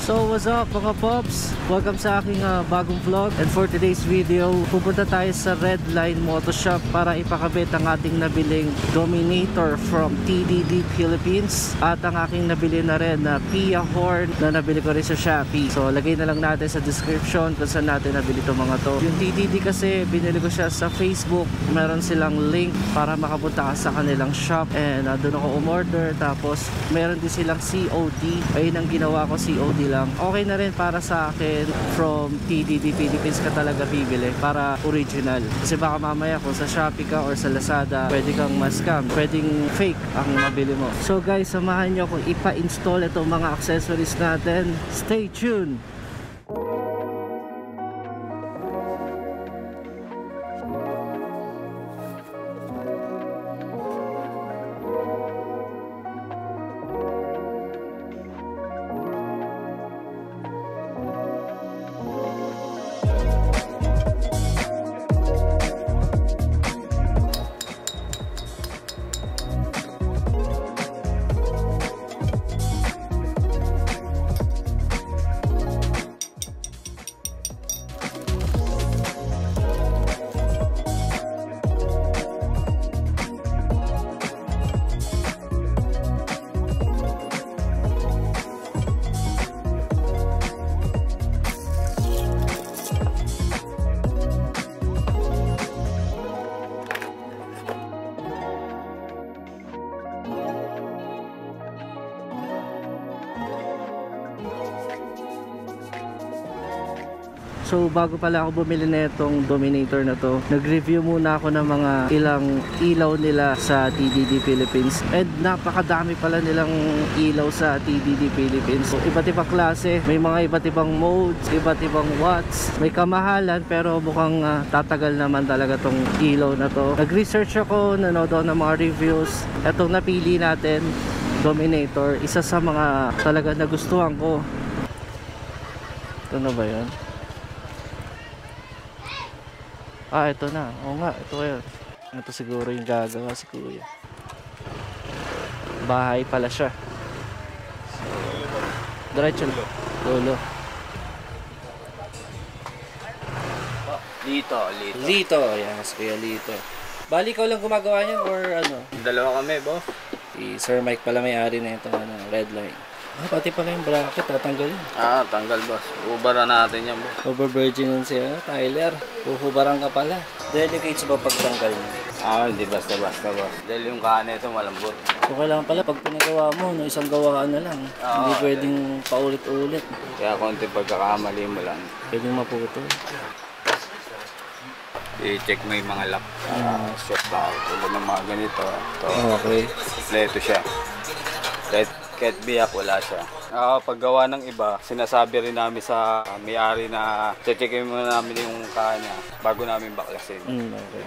So what's up mga pops? Welcome sa aking bagong vlog. And for today's video, pupunta tayo sa Redline Moto Shop para ipakabit ang ating nabiling Dominator from TDD Philippines. At ang aking nabili na rin na Pia horn na nabili ko rin sa Shopee. So lagay na lang natin sa description kung saan natin nabili itong mga to. Yung TDD kasi binili ko siya sa Facebook. Meron silang link para makapunta ka sa kanilang shop. And doon ako umorder. Tapos meron din silang COD. Ayun ang ginawa ko, COD lang. Okay na rin para sa akin. From TDD Philippines ka talaga bibili para original. Kasi baka mamaya kung sa Shopee ka or sa Lazada, pwede kang ma-scam, pwedeng fake ang mabili mo. So guys, samahan nyo kung ipa-install itong mga accessories natin. Stay tuned! So bago pala ako bumili na itong Dominator na to, nag-review muna ako ng mga ilang ilaw nila sa TDD Philippines. And napakadami pala nilang ilaw sa TDD Philippines. So iba't ibang klase, may mga iba't ibang modes, iba't ibang watts. May kamahalan pero mukhang tatagal naman talaga tong ilaw na to. Nag-research ako, nanood ako ng mga reviews. Itong napili natin, Dominator, isa sa mga talaga nagustuhan ko. Ito na ba yun? Ito na. Oo nga, ito yun. Ito siguro yung gagawa si Kuya. Bahay pala siya. Diretso na. Lolo. Lito. Yes, Kuya Lito. Bali, ikaw lang gumagawa niyan or ano? Dalawa kami, boss. Si Sir Mike pala may-ari na ito, Redline. Pati pala yung bracket, tatanggalin. Tanggal, boss. Ubaran natin yan, boss. Over-virgin nun siya, Tyler. Uhubaran ka pala. Delicates ba pagtanggal niya? Hindi basta-basta, boss. Dahil yung kahan ito malambot. So kailangan pala pag pinagawa mo, no, isang gawaan na lang. Hindi pwedeng paulit-ulit. Kaya konti pagkakamali mo lang. Pwedeng maputo. I-check mo yung mga lock. Short lock. Tulad ng mga ganito. Ito. Okay. Kompleto siya. Kahit biyak, wala siya. Paggawa ng iba, sinasabi rin namin sa may-ari na checkin muna namin yung kaha niya bago namin baklasin. Okay.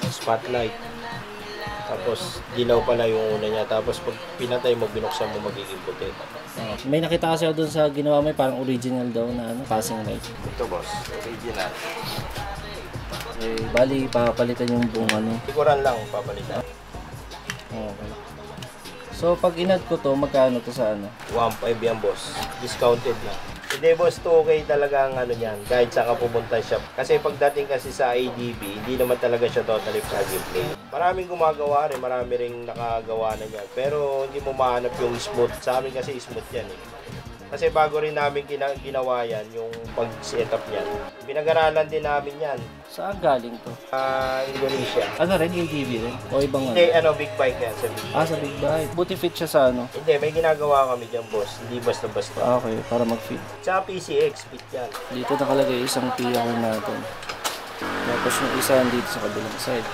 Spotlight. Tapos dilaw pala yung una niya. Tapos pag pinatay mo, binuksan mo, magiging puti. May nakita kasi ako dun sa ginawa mo, parang original daw na passing light. Ito, boss. Original. Bali, papalitan yung buong ano. Likuran lang, papalitan. Okay. So pag inad ko to, magkano to sa ano? 1.5 yan, boss. Discounted na. Hindi, boss, 2K talaga ang ano niyan, kahit saan ka pumunta shop. Kasi pagdating kasi sa ADB, hindi naman talaga siya totally plug-and-play. Maraming gumagawa rin, marami ring nakagawa na yan. Pero hindi mo mahanap yung smooth. Sa amin kasi smooth yan eh. Kasi bago rin namin ginawa yan, yung pag-setup niyan. Pinag-aralan din namin yan. Saan galing to? Indonesia. Ano rin, ATV rin? O ibang ano? Hindi, big bike yan sa big bike. Sa big bike. Buti fit siya sa ano? Hindi, may ginagawa kami dyan, boss. Hindi basta-basta. Okay, para mag-fit. Sa PCX, fit yan. Dito nakalagay isang Pia horn natin. Tapos yung isa dito sa kabilang side.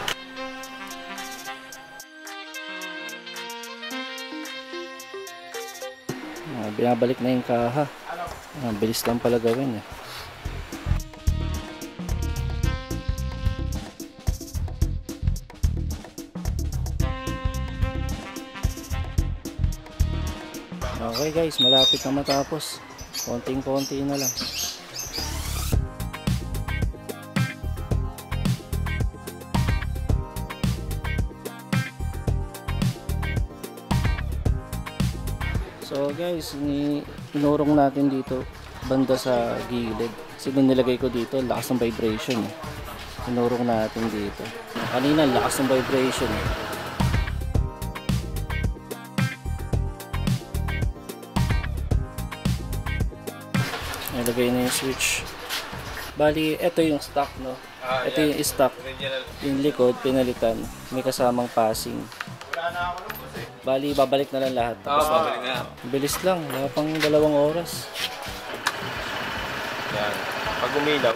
Binabalik na yung kaha. Bilis lang pala gawin eh. Okay guys, malapit na matapos. Konting-konti na lang. So guys, inurong natin dito banda sa gilid. Kasi nilagay ko dito, lakas ng vibration. Inurong natin dito. Kanina, lakas ng vibration. Nilagay na yung switch. Bali, ito yung stock, no? Ito yung stock. Yung likod, pinalitan. May kasamang passing. Bali, babalik na lang lahat. Babalik na. Bilis lang, wala pang 2 oras. Yan. Pag umilaw,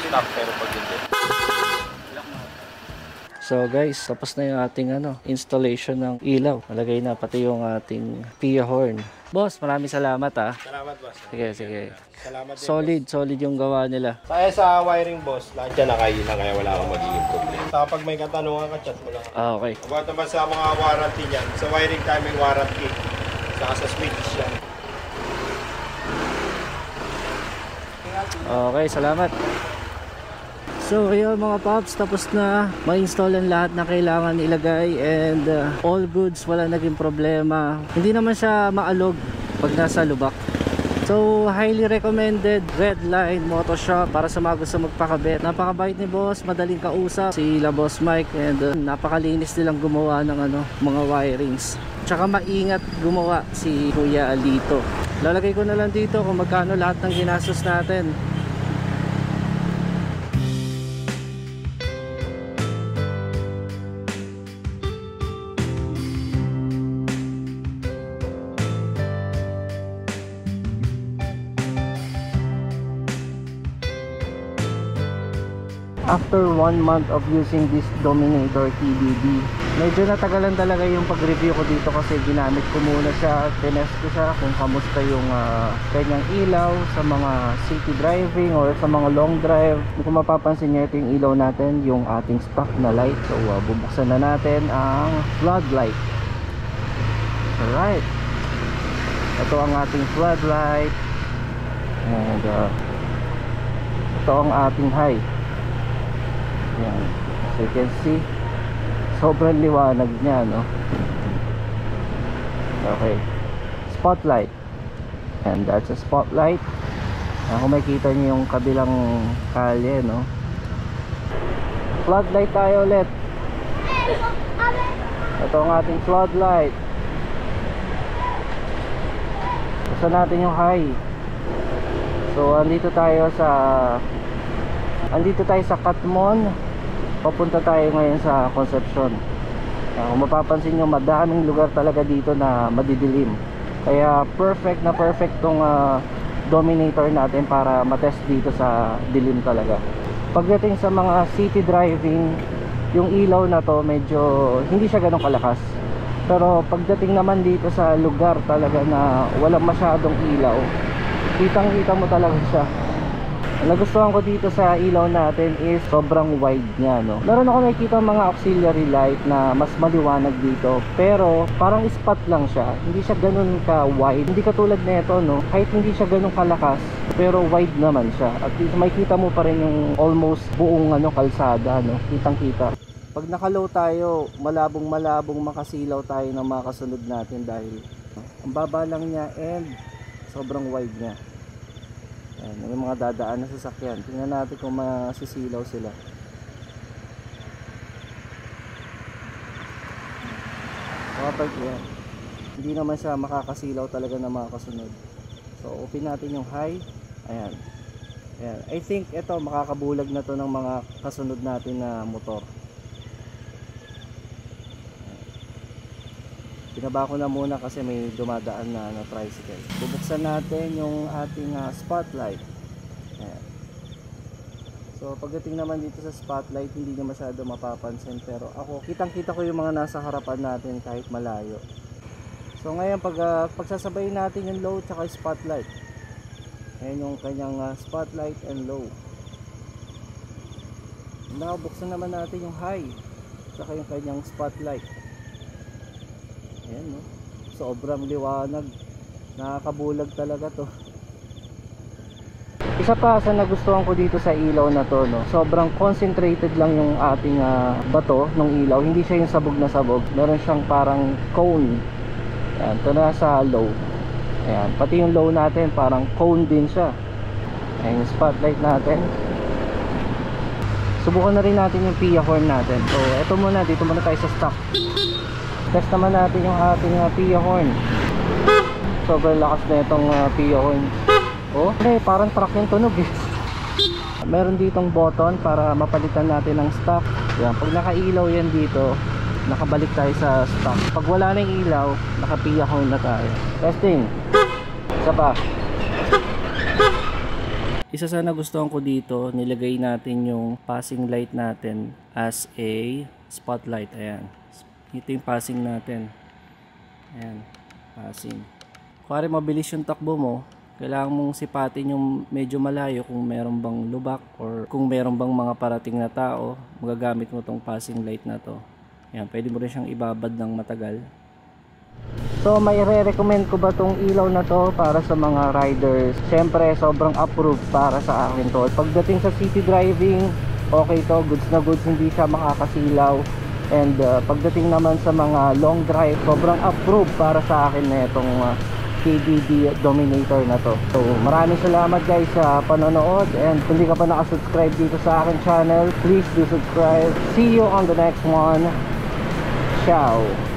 stop, pero pag hindi. So guys, tapos na yung ating installation ng ilaw. Nalagay na pati yung ating PIA horn. Boss, maraming salamat ah. Salamat, boss. Sige. Salamat din. Solid yung gawa nila. Kaya sa wiring, boss, lahat yan nakailan, kaya wala akong magiging problema. Kapag may katanungan ka, chat mo lang. Okay. About naman sa mga warranty niyan, sa wiring tayo may warranty. Saka sa switch yan. Okay, salamat. So ayun mga paps, tapos na ma-install ang lahat na kailangan ilagay and all goods, wala naging problema. Hindi naman siya maalog pag nasa lubak. So highly recommended, Redline Moto Shop para sa mga gusto magpakabit. Napakabait ni boss, madaling kausap si Boss Mike, and napakalinis nilang gumawa ng mga wirings. Tsaka maingat gumawa si Kuya Alito. Lalagay ko na lang dito kung magkano lahat ng ginastos natin. After 1 month of using this Dominator TDD, medyo natagalan talaga yung pag-review ko dito kasi ginamit ko muna siya, tinest ko siya kung kamusta yung kanyang ilaw sa mga city driving or sa mga long drive. Kung mapapansin nyo, ito yung ilaw natin, yung ating stock na light. So bubuksan na natin ang floodlight. Alright, ito ang ating floodlight, and ito ang ating high. Yan. So you can see, sobrang liwanag niya, no? Okay. Spotlight. And that's a spotlight. Kung makikita niyo yung kabilang kalye, no? Floodlight tayo ulit. Ito ang ating floodlight. Buksan natin yung high. So andito tayo sa Katmon. Papunta tayo ngayon sa Concepcion. Kung mapapansin nyo, madaming lugar talaga dito na madidilim. Kaya perfect tong Dominator natin para matest dito sa dilim talaga. Pagdating sa mga city driving, yung ilaw na to medyo hindi siya ganun kalakas. Pero pagdating naman dito sa lugar talaga na walang masyadong ilaw, kitang-kita mo talaga siya. Ang nagustuhan ko dito sa ilaw natin is sobrang wide niya, no? Meron ako nakikita mga auxiliary light na mas maliwanag dito, pero parang spot lang siya. Hindi siya ganun ka wide. Hindi katulad nito, no? Kahit hindi siya ganun kalakas, pero wide naman siya. At least makikita mo pa rin yung almost buong kalsada, no? Kitang-kita. Pag naka-low tayo, malabong makasilaw tayo ng mga kasunod natin dahil ang baba lang niya and sobrang wide niya. Ayan, may mga dadaan na sasakyan. Tingnan natin kung masisilaw sila. Kapag yan, hindi naman siya makakasilaw talaga ng mga kasunod. So open natin yung high. Ayan. Ayan. I think ito makakabulag na to ng mga kasunod natin na motor. Binaba ko na muna kasi may dumadaan na tricycle. Bubuksan natin yung ating spotlight. Ayan. So pagdating naman dito sa spotlight, hindi niya masyado mapapansin, pero ako kitang-kita ko yung mga nasa harapan natin kahit malayo. So ngayon pagsasabayin natin yung low at spotlight. Ayan yung kanyang spotlight and low. Now buksan naman natin yung high at yung kanyang spotlight. Ayan, no? Sobrang liwanag. Nakakabulag talaga to. Isa pa sa nagustuhan ko dito sa ilaw na to, no? Sobrang concentrated lang yung ating bato ng ilaw. Hindi siya yung sabog na sabog. Meron siyang parang cone. Ayan, ito na sa low. Ayan, pati yung low natin parang cone din siya. Ayan yung spotlight natin. Subukan na rin natin yung PIA horn natin. So eto muna, dito muna tayo sa stock. Test naman natin yung ating PIA horn. Sobrang lakas na itong PIA horn. Oh, parang truck yung tunog eh. Meron ditong button para mapalitan natin ng stock. Yan, pag nakailaw yan dito, nakabalik tayo sa stock. Pag wala na yung ilaw, naka-PIA horn na tayo. Testing. Isa pa. Isa sa nagustuhan ko dito, nilagay natin yung passing light natin as a spotlight. Ayan. Ito yung passing natin. Ayan. Passing. Kuwari mabilis yung takbo mo, kailangan mong sipatin yung medyo malayo kung meron bang lubak or kung meron bang mga parating na tao, magagamit mo tong passing light na to. Ayan, pwede mo rin siyang ibabad ng matagal. So may re-recommend ko ba tong ilaw na to para sa mga riders? Siyempre sobrang approved para sa akin to. Pagdating sa city driving, okay to, goods na goods, hindi siya makakasilaw. And pagdating naman sa mga long drive, sobrang approved para sa akin na itong TDD Dominator na to. So maraming salamat guys sa panonood, and kung hindi ka pa nakasubscribe dito sa akin channel, please do subscribe. See you on the next one. Ciao.